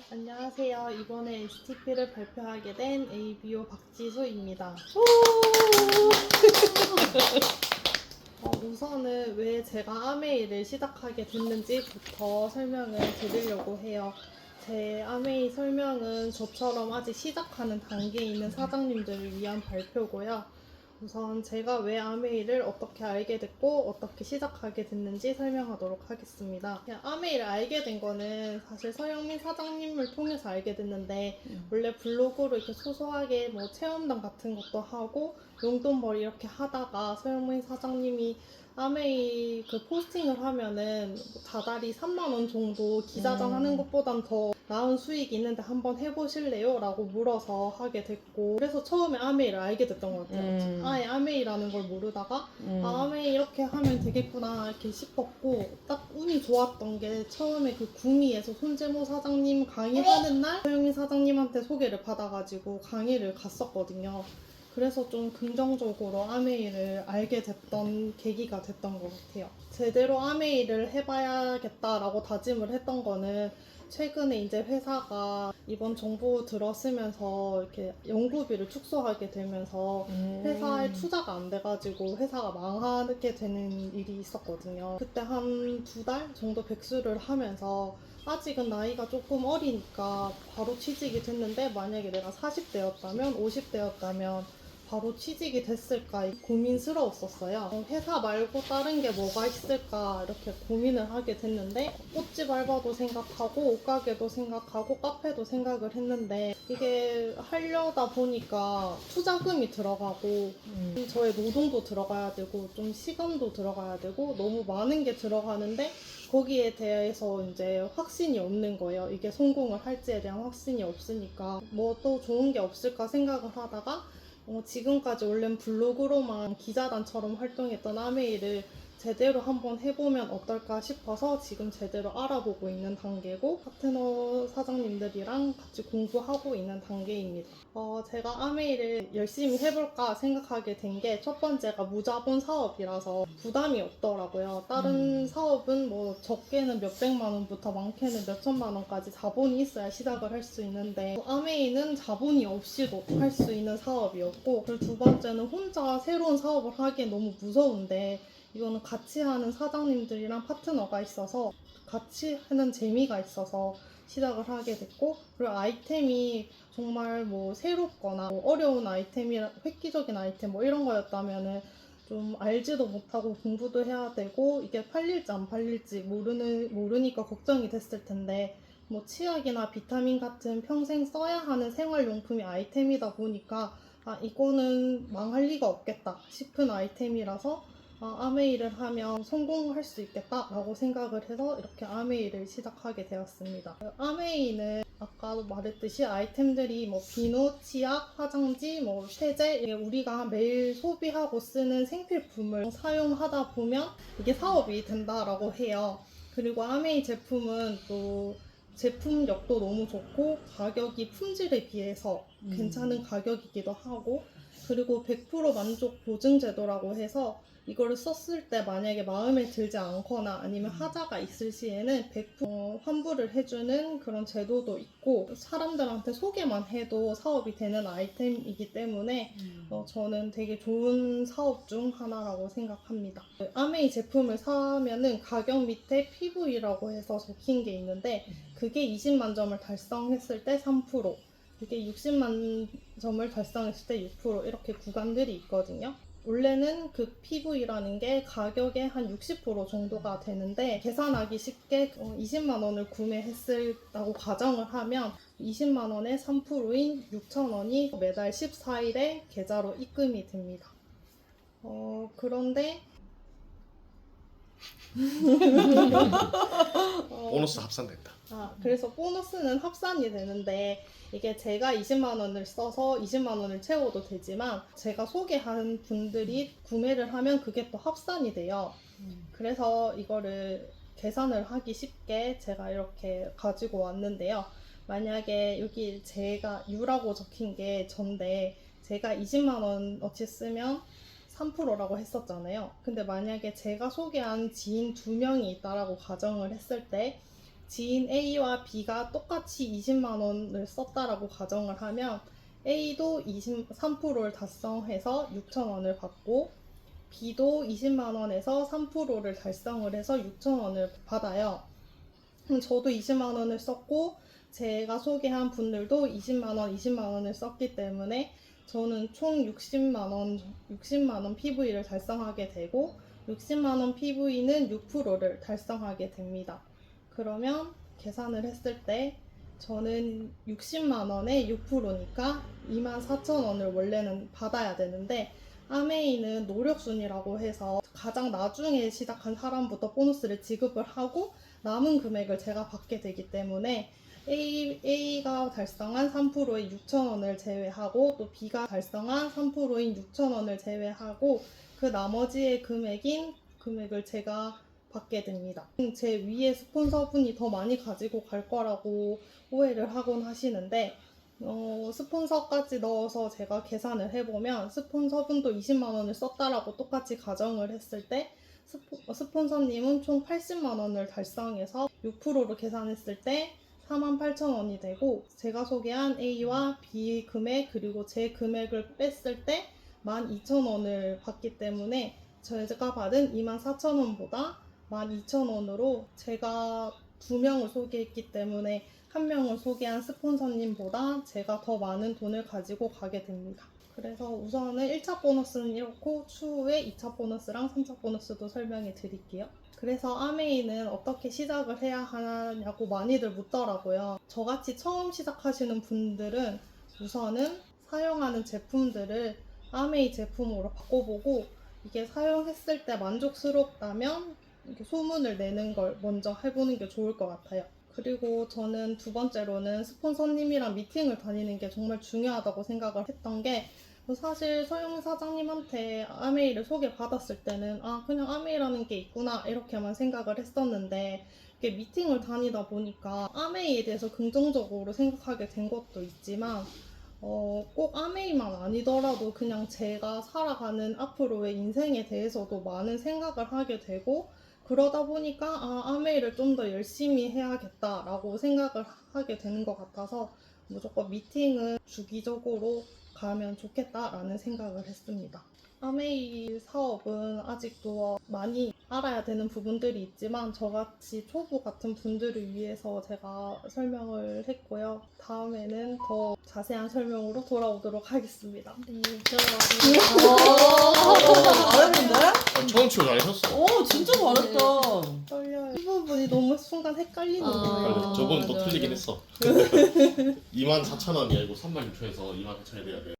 안녕하세요. 이번에 STP를 발표하게 된 ABO 박지수입니다. 우선은 왜 제가 아메이를 시작하게 됐는지부터 설명을 드리려고 해요. 제 아메이 설명은 저처럼 아직 시작하는 단계에 있는 사장님들을 위한 발표고요. 우선 제가 왜 아메이를 어떻게 알게 됐고 어떻게 시작하게 됐는지 설명하도록 하겠습니다. 아메이를 알게 된 거는 사실 서영민 사장님을 통해서 알게 됐는데 원래 블로그로 이렇게 소소하게 뭐 체험단 같은 것도 하고 용돈벌이 이렇게 하다가 서영민 사장님이 아메이 그 포스팅을 하면은 다달이 3만 원 정도 기자장 하는 것보단 더 나은 수익이 있는데 한번 해보실래요? 라고 물어서 하게 됐고, 그래서 처음에 아메이를 알게 됐던 것 같아요. 아예 아메이라는 걸 모르다가 아메이 이렇게 하면 되겠구나 이렇게 싶었고, 딱 운이 좋았던 게 처음에 그 구미에서 손재모 사장님 강의하는 날 서영민 사장님한테 소개를 받아가지고 강의를 갔었거든요. 그래서 좀 긍정적으로 아메이를 알게 됐던 계기가 됐던 것 같아요. 제대로 아메이를 해봐야겠다라고 다짐을 했던 거는 최근에 이제 회사가 이번 정부 들어서면서 이렇게 연구비를 축소하게 되면서 회사에 투자가 안 돼가지고 회사가 망하게 되는 일이 있었거든요. 그때 한 2달 정도 백수를 하면서 아직은 나이가 조금 어리니까 바로 취직이 됐는데 만약에 내가 40대였다면 50대였다면 바로 취직이 됐을까 고민스러웠었어요. 회사 말고 다른 게 뭐가 있을까 이렇게 고민을 하게 됐는데 꽃집 알바도 생각하고 옷가게도 생각하고 카페도 생각을 했는데 이게 하려다 보니까 투자금이 들어가고 저의 노동도 들어가야 되고 좀 시간도 들어가야 되고 너무 많은 게 들어가는데 거기에 대해서 이제 확신이 없는 거예요. 이게 성공을 할지에 대한 확신이 없으니까 뭐 또 좋은 게 없을까 생각을 하다가 지금까지 원래 블로그로만 기자단처럼 활동했던 아메이를 제대로 한번 해보면 어떨까 싶어서 지금 제대로 알아보고 있는 단계고 파트너 사장님들이랑 같이 공부하고 있는 단계입니다. 제가 아메이를 열심히 해볼까 생각하게 된 게 첫 번째가 무자본 사업이라서 부담이 없더라고요. 다른 사업은 뭐 적게는 몇백만 원부터 많게는 몇천만 원까지 자본이 있어야 시작을 할 수 있는데 아메이는 자본이 없이도 할 수 있는 사업이었고, 그리고 두 번째는 혼자 새로운 사업을 하기엔 너무 무서운데 이거는 같이 하는 사장님들이랑 파트너가 있어서 같이 하는 재미가 있어서 시작을 하게 됐고, 그리고 아이템이 정말 뭐 새롭거나 뭐 어려운 아이템이나 획기적인 아이템 뭐 이런 거였다면은 좀 알지도 못하고 공부도 해야 되고 이게 팔릴지 안 팔릴지 모르니까 걱정이 됐을 텐데, 뭐 치약이나 비타민 같은 평생 써야 하는 생활용품이 아이템이다 보니까 이거는 망할 리가 없겠다 싶은 아이템이라서 아메이를 하면 성공할 수 있겠다라고 생각을 해서 이렇게 아메이를 시작하게 되었습니다. 아메이는 아까도 말했듯이 아이템들이 뭐 비누, 치약, 화장지, 뭐 세제, 우리가 매일 소비하고 쓰는 생필품을 사용하다 보면 이게 사업이 된다라고 해요. 그리고 아메이 제품은 또 제품력도 너무 좋고 가격이 품질에 비해서 괜찮은 가격이기도 하고, 그리고 100% 만족 보증 제도라고 해서 이거를 썼을 때 만약에 마음에 들지 않거나 아니면 하자가 있을 시에는 100% 환불을 해주는 그런 제도도 있고, 사람들한테 소개만 해도 사업이 되는 아이템이기 때문에 저는 되게 좋은 사업 중 하나라고 생각합니다. 아메이 제품을 사면은 가격 밑에 PV라고 해서 적힌 게 있는데 그게 20만 점을 달성했을 때 3%, 그게 60만 점을 달성했을 때 6% 이렇게 구간들이 있거든요. 원래는 그 PV라는 게 가격의 한 60% 정도가 되는데 계산하기 쉽게 20만 원을 구매했다고 가정을 하면 20만 원의 3%인 6천 원이 매달 14일에 계좌로 입금이 됩니다. 그런데 보너스 합산된다. 그래서 보너스는 합산이 되는데 이게 제가 20만 원을 써서 20만 원을 채워도 되지만 제가 소개한 분들이 구매를 하면 그게 또 합산이 돼요. 그래서 이거를 계산을 하기 쉽게 제가 이렇게 가지고 왔는데요. 만약에 여기 제가 U라고 적힌 게 전데 제가 20만 원어치 쓰면 3%라고 했었잖아요. 근데 만약에 제가 소개한 지인 2명이 있다라고 가정을 했을 때 지인 A와 B가 똑같이 20만 원을 썼다라고 가정을 하면 A도 3%를 달성해서 6천 원을 받고 B도 20만 원에서 3%를 달성을 해서 6천 원을 받아요. 저도 20만 원을 썼고 제가 소개한 분들도 20만 원, 20만 원을 썼기 때문에 저는 총 60만 원 PV를 달성하게 되고 60만 원 PV는 6%를 달성하게 됩니다. 그러면 계산을 했을 때 저는 60만 원에 6%니까 24,000원을 원래는 받아야 되는데 아메이는 노력순이라고 해서 가장 나중에 시작한 사람부터 보너스를 지급을 하고 남은 금액을 제가 받게 되기 때문에 A가 달성한 3%의 6,000원을 제외하고 또 B가 달성한 3%인 6,000원을 제외하고 그 나머지의 금액을 제가 받게 됩니다. 제 위에 스폰서분이 더 많이 가지고 갈 거라고 오해를 하곤 하시는데 스폰서까지 넣어서 제가 계산을 해보면 스폰서분도 20만 원을 썼다라고 똑같이 가정을 했을 때 스폰서님은 총 80만 원을 달성해서 6%로 계산했을 때 48,000원이 되고 제가 소개한 A와 B 금액 그리고 제 금액을 뺐을 때 12,000원을 받기 때문에 제가 받은 24,000원보다 12,000원으로 제가 2명을 소개했기 때문에 한 명을 소개한 스폰서님보다 제가 더 많은 돈을 가지고 가게 됩니다. 그래서 우선은 1차 보너스는 이렇고 추후에 2차 보너스랑 3차 보너스도 설명해 드릴게요. 그래서 아메이는 어떻게 시작을 해야 하냐고 많이들 묻더라고요. 저같이 처음 시작하시는 분들은 우선은 사용하는 제품들을 아메이 제품으로 바꿔보고 이게 사용했을 때 만족스럽다면 이렇게 소문을 내는 걸 먼저 해보는 게 좋을 것 같아요. 그리고 저는 두 번째로는 스폰서님이랑 미팅을 다니는 게 정말 중요하다고 생각을 했던 게 사실 서영 사장님한테 아메이를 소개받았을 때는 그냥 아메이라는 게 있구나 이렇게만 생각을 했었는데 이렇게 미팅을 다니다 보니까 아메이에 대해서 긍정적으로 생각하게 된 것도 있지만 꼭 아메이만 아니더라도 그냥 제가 살아가는 앞으로의 인생에 대해서도 많은 생각을 하게 되고 그러다 보니까 아메이를 좀 더 열심히 해야겠다라고 생각을 하게 되는 것 같아서 무조건 미팅은 주기적으로 가면 좋겠다라는 생각을 했습니다. 아메이 사업은 아직도 많이 알아야 되는 부분들이 있지만 저같이 초보 같은 분들을 위해서 제가 설명을 했고요. 다음에는 더 자세한 설명으로 돌아오도록 하겠습니다. 네, 잘했는데? 처음 치고 잘하셨어. 오 진짜 잘했다. 떨려요. 이 부분이 너무 순간 헷갈리는 거예요. 저건 또 맞아, 틀리긴 맞아. 했어. 24,000원이 아니고 36,000에서 24,000이 돼야 돼.